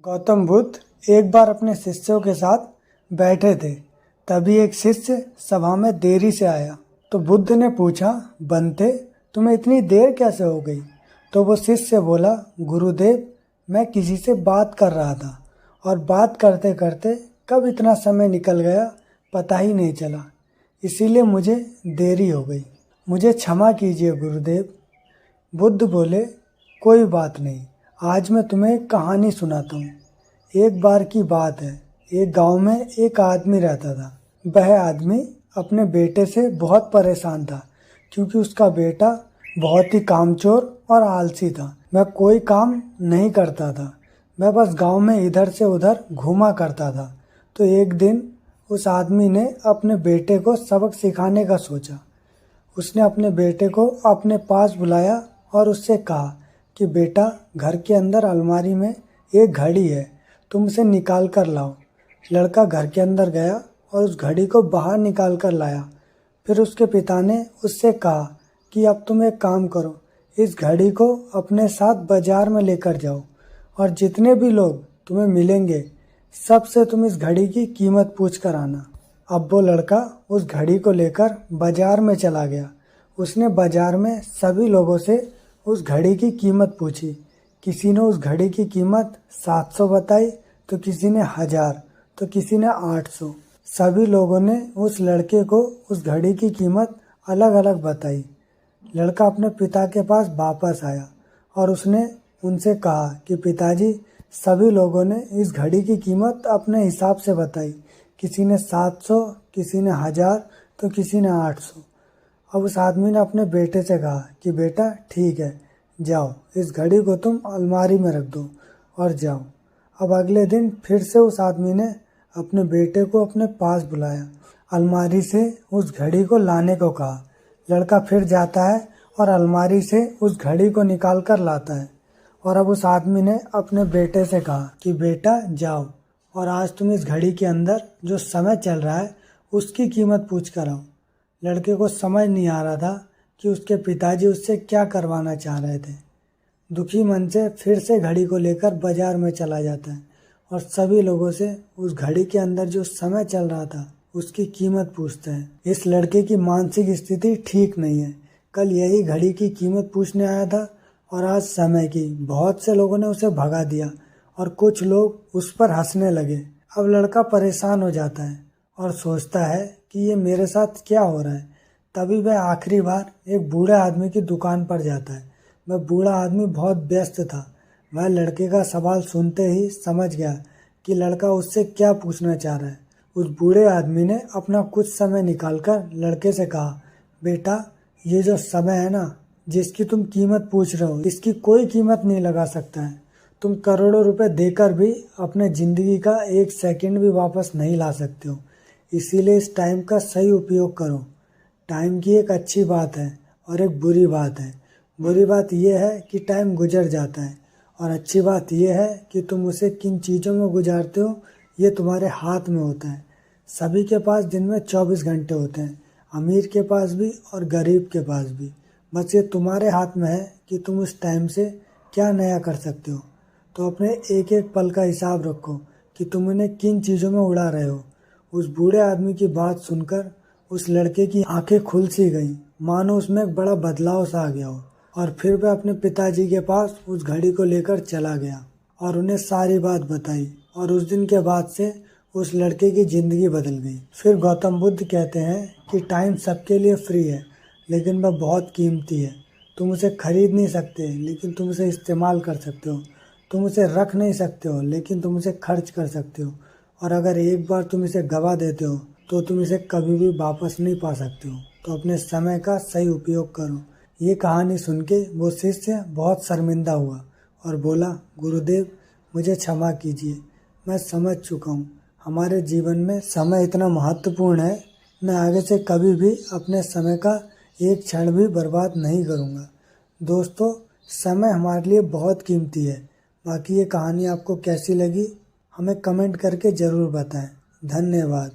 गौतम बुद्ध एक बार अपने शिष्यों के साथ बैठे थे। तभी एक शिष्य सभा में देरी से आया तो बुद्ध ने पूछा, बनते तुम्हें इतनी देर कैसे हो गई? तो वो शिष्य बोला, गुरुदेव मैं किसी से बात कर रहा था और बात करते करते कब इतना समय निकल गया पता ही नहीं चला, इसीलिए मुझे देरी हो गई। मुझे क्षमा कीजिए गुरुदेव। बुद्ध बोले, कोई बात नहीं, आज मैं तुम्हें एक कहानी सुनाता हूँ। एक बार की बात है, एक गांव में एक आदमी रहता था। वह आदमी अपने बेटे से बहुत परेशान था क्योंकि उसका बेटा बहुत ही कामचोर और आलसी था। वह कोई काम नहीं करता था, वह बस गांव में इधर से उधर घूमा करता था। तो एक दिन उस आदमी ने अपने बेटे को सबक सिखाने का सोचा। उसने अपने बेटे को अपने पास बुलाया और उससे कहा कि बेटा, घर के अंदर अलमारी में एक घड़ी है, तुम उसे निकाल कर लाओ। लड़का घर के अंदर गया और उस घड़ी को बाहर निकाल कर लाया। फिर उसके पिता ने उससे कहा कि अब तुम एक काम करो, इस घड़ी को अपने साथ बाजार में लेकर जाओ और जितने भी लोग तुम्हें मिलेंगे सबसे तुम इस घड़ी की कीमत पूछ कर आना। अब वो लड़का उस घड़ी को लेकर बाजार में चला गया। उसने बाजार में सभी लोगों से उस घड़ी की कीमत पूछी। किसी ने उस घड़ी की कीमत 700 बताई तो किसी ने 1000 तो किसी ने 800। सभी लोगों ने उस लड़के को उस घड़ी की कीमत अलग अलग बताई। लड़का अपने पिता के पास वापस आया और उसने उनसे कहा कि पिताजी, सभी लोगों ने इस घड़ी की कीमत अपने हिसाब से बताई। किसी ने 700, किसी ने 1000 तो किसी ने 800। अब उस आदमी ने अपने बेटे से कहा कि बेटा ठीक है, जाओ इस घड़ी को तुम अलमारी में रख दो और जाओ। अब अगले दिन फिर से उस आदमी ने अपने बेटे को अपने पास बुलाया, अलमारी से उस घड़ी को लाने को कहा। लड़का फिर जाता है और अलमारी से उस घड़ी को निकाल कर लाता है। और अब उस आदमी ने अपने बेटे से कहा कि बेटा जाओ और आज तुम इस घड़ी के अंदर जो समय चल रहा है उसकी कीमत पूछ कर आओ। लड़के को समझ नहीं आ रहा था कि उसके पिताजी उससे क्या करवाना चाह रहे थे। दुखी मन से फिर से घड़ी को लेकर बाजार में चला जाता है और सभी लोगों से उस घड़ी के अंदर जो समय चल रहा था उसकी कीमत पूछते हैं। इस लड़के की मानसिक स्थिति ठीक नहीं है। कल यही घड़ी की कीमत पूछने आया था और आज समय की। बहुत से लोगों ने उसे भगा दिया और कुछ लोग उस पर हंसने लगे। अब लड़का परेशान हो जाता है और सोचता है कि ये मेरे साथ क्या हो रहा है। तभी वह आखिरी बार एक बूढ़े आदमी की दुकान पर जाता है। वह बूढ़ा आदमी बहुत व्यस्त था। वह लड़के का सवाल सुनते ही समझ गया कि लड़का उससे क्या पूछना चाह रहा है। उस बूढ़े आदमी ने अपना कुछ समय निकालकर लड़के से कहा, बेटा, ये जो समय है ना, जिसकी तुम कीमत पूछ रहे हो, इसकी कोई कीमत नहीं लगा सकता है। तुम करोड़ों रुपए देकर भी अपने ज़िंदगी का एक सेकंड भी वापस नहीं ला सकते हो। इसीलिए इस टाइम का सही उपयोग करो। टाइम की एक अच्छी बात है और एक बुरी बात है। बुरी बात यह है कि टाइम गुजर जाता है और अच्छी बात यह है कि तुम उसे किन चीज़ों में गुजारते हो ये तुम्हारे हाथ में होता है। सभी के पास दिन में 24 घंटे होते हैं, अमीर के पास भी और गरीब के पास भी। बस ये तुम्हारे हाथ में है कि तुम उस टाइम से क्या नया कर सकते हो। तो अपने एक एक पल का हिसाब रखो कि तुम उन्हें किन चीज़ों में उड़ा रहे हो। उस बूढ़े आदमी की बात सुनकर उस लड़के की आंखें खुल सी गईं, मानो उसमें एक बड़ा बदलाव सा आ गया हो। और फिर वह अपने पिताजी के पास उस घड़ी को लेकर चला गया और उन्हें सारी बात बताई। और उस दिन के बाद से उस लड़के की ज़िंदगी बदल गई। फिर गौतम बुद्ध कहते हैं कि टाइम सबके लिए फ्री है, लेकिन वह बहुत कीमती है। तुम उसे खरीद नहीं सकते, लेकिन तुम उसे इस्तेमाल कर सकते हो। तुम उसे रख नहीं सकते हो, लेकिन तुम उसे खर्च कर सकते हो। और अगर एक बार तुम इसे गवा देते हो तो तुम इसे कभी भी वापस नहीं पा सकते हो। तो अपने समय का सही उपयोग करो। ये कहानी सुन के वो शिष्य बहुत शर्मिंदा हुआ और बोला, गुरुदेव मुझे क्षमा कीजिए, मैं समझ चुका हूँ। हमारे जीवन में समय इतना महत्वपूर्ण है, मैं आगे से कभी भी अपने समय का एक क्षण भी बर्बाद नहीं करूँगा। दोस्तों, समय हमारे लिए बहुत कीमती है। बाकी ये कहानी आपको कैसी लगी हमें कमेंट करके ज़रूर बताएं। धन्यवाद।